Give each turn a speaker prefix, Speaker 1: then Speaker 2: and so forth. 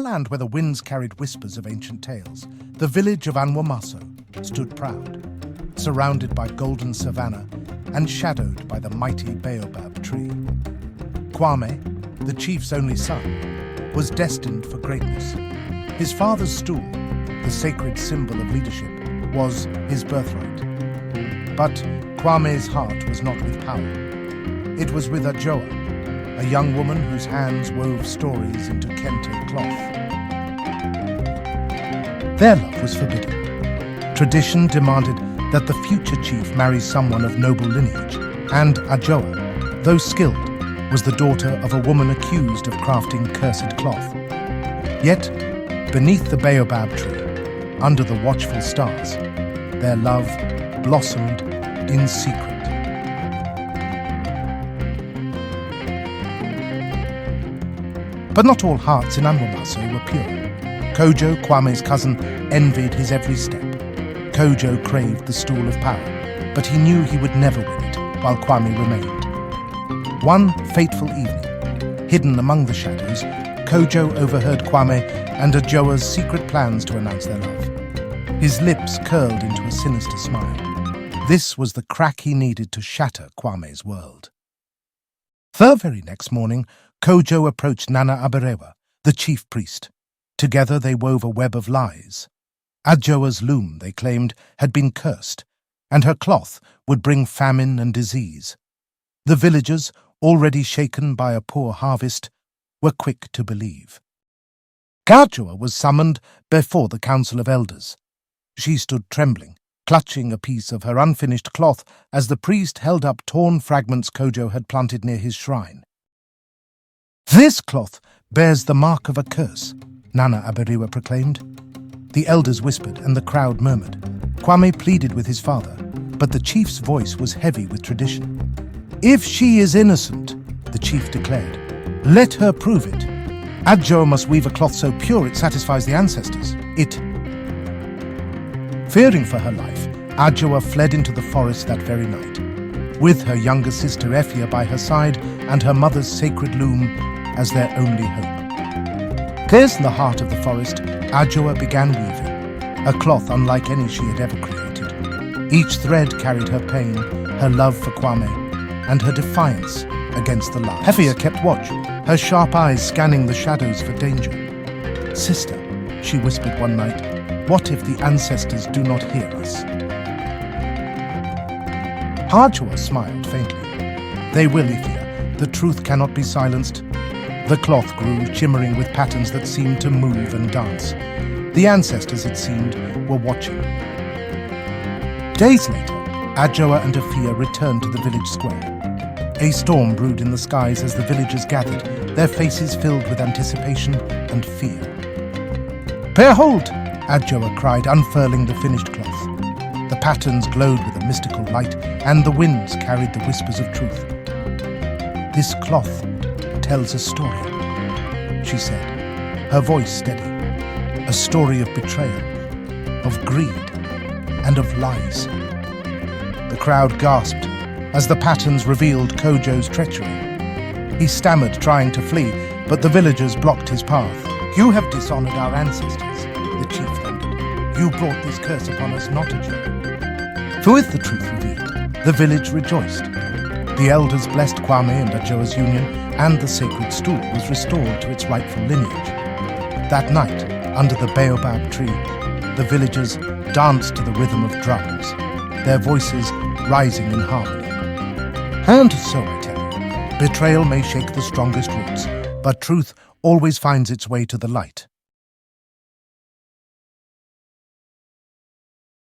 Speaker 1: land where the winds carried whispers of ancient tales, the village of Anwamaso stood proud, surrounded by golden savanna and shadowed by the mighty baobab tree. Kwame, the chief's only son, was destined for greatness. His father's stool, the sacred symbol of leadership, was his birthright. But Kwame's heart was not with power. It was with Adjoa, a young woman whose hands wove stories into kente cloth. Their love was forbidden. Tradition demanded that the future chief marry someone of noble lineage, and Adjoa, though skilled, was the daughter of a woman accused of crafting cursed cloth. Yet, beneath the baobab tree, under the watchful stars, their love blossomed in secret. But not all hearts in Anwamaso were pure. Kojo, Kwame's cousin, envied his every step. Kojo craved the stool of power, but he knew he would never win it while Kwame remained. One fateful evening, hidden among the shadows, Kojo overheard Kwame and Adjoa's secret plans to announce their love. His lips curled into a sinister smile. This was the crack he needed to shatter Kwame's world. The very next morning, Kojo approached Nana Abarewa, the chief priest. Together they wove a web of lies. Adjoa's loom, they claimed, had been cursed, and her cloth would bring famine and disease. The villagers, already shaken by a poor harvest, were quick to believe. Adjoa was summoned before the council of elders. She stood trembling, clutching a piece of her unfinished cloth as the priest held up torn fragments Kojo had planted near his shrine. "This cloth bears the mark of a curse," Nana Abarewa proclaimed. The elders whispered and the crowd murmured. Kwame pleaded with his father, but the chief's voice was heavy with tradition. "If she is innocent," the chief declared, "let her prove it. Adjoa must weave a cloth so pure it satisfies the ancestors. Fearing for her life, Adjoa fled into the forest that very night, with her younger sister Efia by her side and her mother's sacred loom as their only hope. There in the heart of the forest, Adjoa began weaving, a cloth unlike any she had ever created. Each thread carried her pain, her love for Kwame, and her defiance against the lies. Efia kept watch, her sharp eyes scanning the shadows for danger. "Sister," she whispered one night, "what if the ancestors do not hear us?" Adjoa smiled faintly. "They will, Efia. The truth cannot be silenced." The cloth grew, shimmering with patterns that seemed to move and dance. The ancestors, it seemed, were watching. Days later, Adjoa and Efia returned to the village square. A storm brewed in the skies as the villagers gathered, their faces filled with anticipation and fear. "Behold!" Adjoa cried, unfurling the finished cloth. The patterns glowed with a mystical light, and the winds carried the whispers of truth. "This cloth tells a story," she said, her voice steady. "A story of betrayal, of greed, and of lies." The crowd gasped as the patterns revealed Kojo's treachery. He stammered, trying to flee, but the villagers blocked his path. "You have dishonored our ancestors," the chief thundered. "You brought this curse upon us, not Adjoa." For with the truth revealed, the village rejoiced. The elders blessed Kwame and Adjoa's union, and the sacred stool was restored to its rightful lineage. That night, under the baobab tree, the villagers danced to the rhythm of drums, their voices rising in harmony. And so I tell you, betrayal may shake the strongest roots, but truth always finds its way to the light.